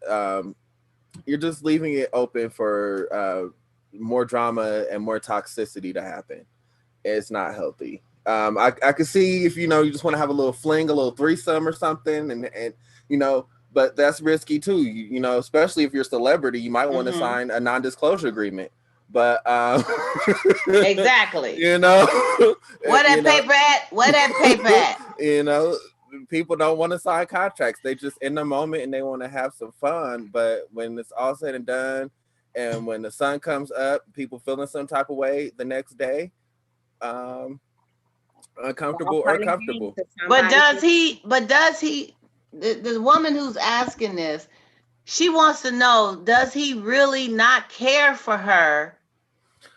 you're just leaving it open for more drama and more toxicity to happen. It's not healthy. I could see if you just want to have a little fling, a little threesome or something, and but that's risky too. Especially if you're a celebrity, you might want to sign a non-disclosure agreement. But exactly, where that paper at? Where that paper at? People don't want to sign contracts. They just in the moment and they want to have some fun. But when it's all said and done, and when the sun comes up, people feeling some type of way the next day. Uncomfortable or comfortable. But does he? The woman who's asking this, she wants to know: does he really not care for her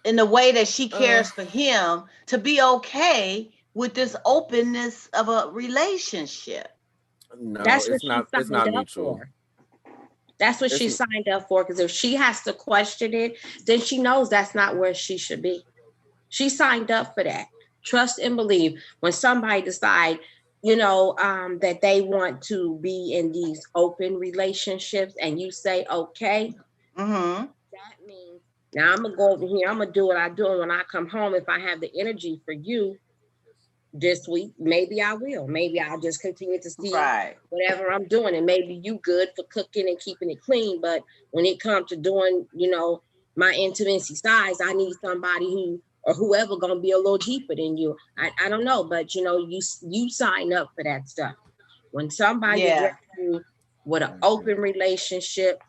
in the way that she cares for him to be okay with this openness of a relationship? No, it's not mutual. That's what she signed up for. Because if she has to question it, then she knows that's not where she should be. She signed up for that. Trust and believe. When somebody decide, that they want to be in these open relationships, and you say, okay, that means now I'm gonna go over here. I'm gonna do what I do, and when I come home, if I have the energy for you this week, maybe I will. Maybe I'll just continue to see whatever I'm doing, and maybe you good for cooking and keeping it clean. But when it comes to doing, my intimacy size, I need somebody who or whoever gonna be a little deeper than you. I don't know, but you sign up for that stuff. When somebody addresses you with an open relationship,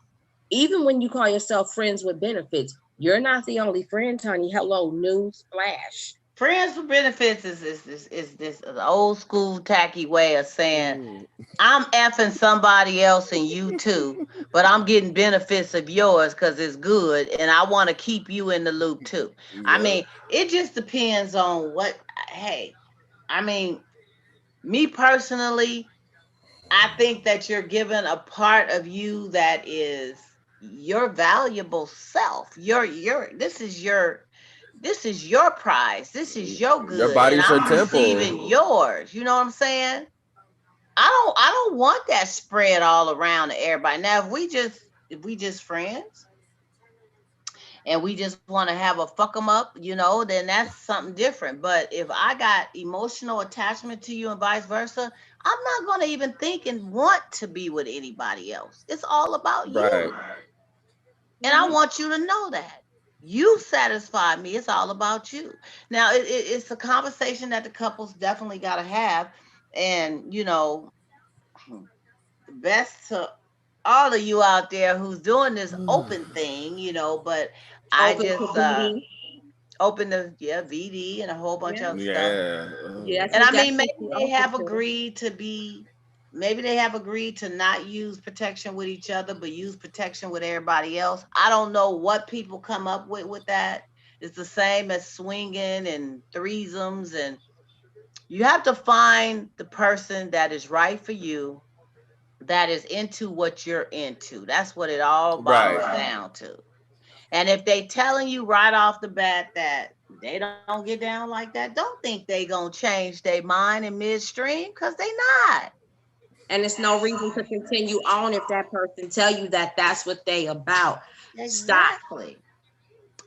even when you call yourself friends with benefits, you're not the only friend, honey. Hello, news flash. Friends with benefits is this an old school tacky way of saying I'm effing somebody else and you too, but I'm getting benefits of yours because it's good and I want to keep you in the loop too. Yeah. I mean, it just depends on what. Hey, I mean, me personally, I think that you're given a part of you that is your valuable self. This is your prize. This is your good. Your body's and I'm your temple. Receiving yours. You know what I'm saying? I don't want that spread all around to everybody. Now, if we just friends and we just want to have a fuck them up, then that's something different. But if I got emotional attachment to you and vice versa, I'm not going to even think and want to be with anybody else. It's all about you. And I want you to know that. You satisfy me. It's all about you. Now, it's a conversation that the couples definitely got to have. And, best to all of you out there who's doing this open thing, but I just open the VD and a whole bunch of stuff. Yeah, and I mean maybe they have agreed to not use protection with each other, but use protection with everybody else. I don't know what people come up with that. It's the same as swinging and threesomes, and you have to find the person that is right for you, that is into what you're into. That's what it all boils down to. And if they telling you right off the bat that they don't get down like that, don't think they gonna change their mind in midstream, because they not. And it's no reason to continue on if that person tell you that that's what they about. Exactly. Stop.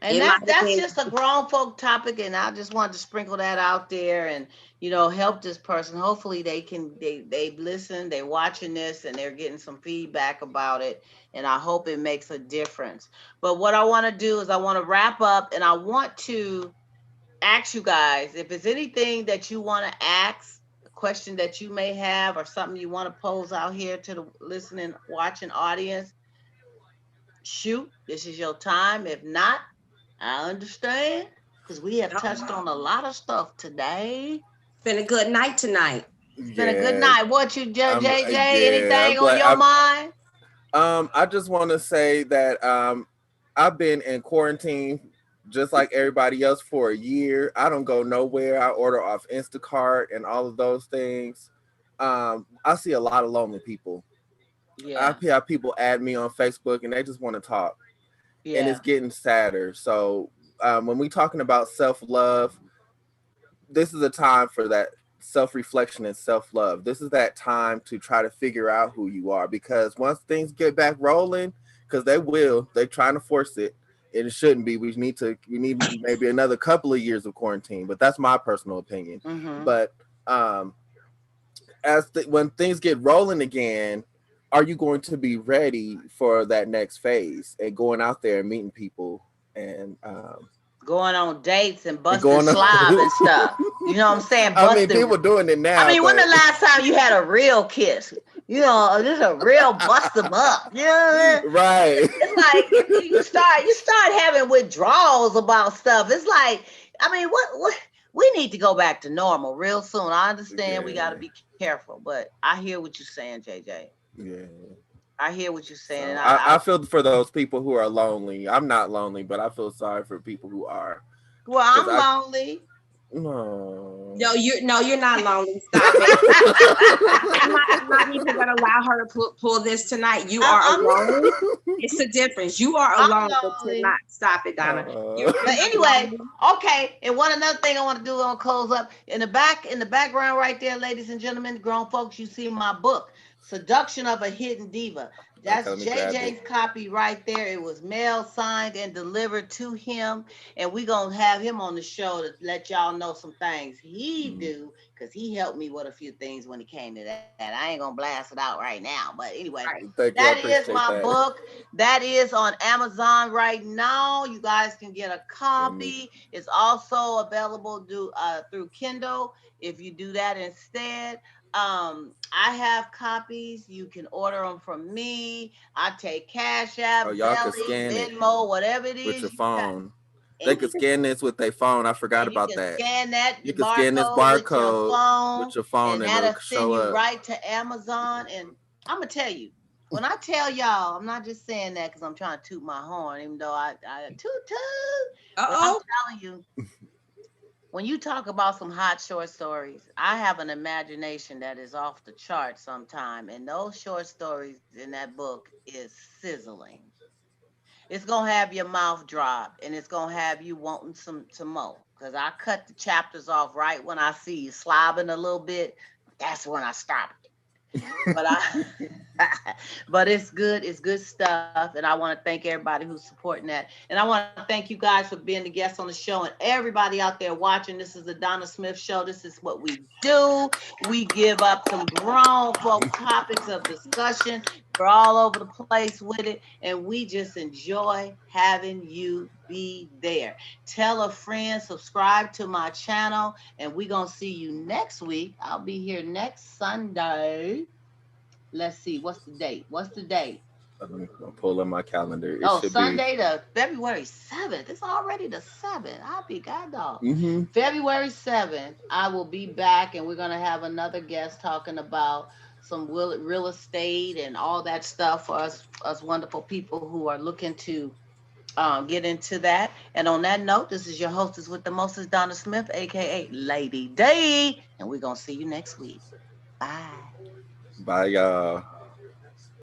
And that's just a grown folk topic, and I just wanted to sprinkle that out there and help this person. Hopefully they've listened, they're watching this, and they're getting some feedback about it, and I hope it makes a difference. But what I want to do is I want to wrap up, and I want to ask you guys if it's anything that you want to ask, a question that you may have, or something you want to pose out here to the listening, watching audience. Shoot, this is your time. If not, I understand, because we have touched on a lot of stuff today. It's been a good night tonight. It's been a good night. What you, JJ? Anything on your mind? I just want to say that I've been in quarantine just like everybody else for a year. I don't go nowhere. I order off Instacart and all of those things. I see a lot of lonely people. Yeah. I have people add me on Facebook and they just want to talk. Yeah. And it's getting sadder. So when we talking about self-love, this is a time for that self-reflection and self-love. This is that time to try to figure out who you are, because once things get back rolling, because they're trying to force it, and it shouldn't be. We need maybe another couple of years of quarantine, but that's my personal opinion. Mm-hmm. But when things get rolling again, are you going to be ready for that next phase and going out there and meeting people and going on dates and busting slob and stuff? You know what I'm saying? I mean, people doing it now. I mean, when the last time you had a real kiss? You know, this is a real bust them up. You know, right? It's like you start having withdrawals about stuff. It's like, I mean, what we need to go back to normal real soon. I understand we got to be careful, but I hear what you're saying, JJ. Yeah. I hear what you're saying. So I feel for those people who are lonely. I'm not lonely, but I feel sorry for people who are. Well, I'm lonely. No, you're not lonely. Stop it. I'm not even gonna allow her to pull this tonight. You are alone. It's a difference. You are alone, but tonight. Stop it, Donna. But anyway, okay. And another thing I want to do, I'm gonna close up in the background right there, ladies and gentlemen, grown folks. You see my book, Seduction of a Hidden Diva. That's JJ's copy right there. It was mail, signed, and delivered to him. And we're going to have him on the show to let y'all know some things he do, because he helped me with a few things when it came to that. I ain't going to blast it out right now. But anyway, that is my book. That is on Amazon right now. You guys can get a copy. It's also available through Kindle if you do that instead. I have copies. You can order them from me. I take Cash App, Venmo, whatever it is. With your phone. They can scan this with their phone. I forgot about that. Scan that. You can scan this barcode with your phone, and that'll it'll send show you up right to Amazon. And I'm gonna tell you, when I tell y'all, I'm not just saying that because I'm trying to toot my horn, even though I toot. I'm telling you. When you talk about some hot short stories, I have an imagination that is off the chart sometime. And those short stories in that book is sizzling. It's going to have your mouth drop, and it's going to have you wanting some more. Because I cut the chapters off right when I see you slobbing a little bit. That's when I stop it. But it's good. It's good stuff. And I want to thank everybody who's supporting that. And I want to thank you guys for being the guests on the show, and everybody out there watching. This is the Donna Smith Show. This is what we do. We give up some grown folk topics of discussion. We're all over the place with it, and we just enjoy having you be there. Tell a friend, subscribe to my channel, and we're going to see you next week. I'll be here next Sunday. Let's see, what's the date? I'm pull up my calendar. Sunday the February 7th. It's already the 7th. I'll be god dog. February 7th, I will be back, and we're going to have another guest talking about some real estate and all that stuff for us wonderful people who are looking to get into that. And on that note, this is your hostess with the mostest, Donna Smith, aka Lady D, and we're going to see you next week. Bye. Bye, y'all.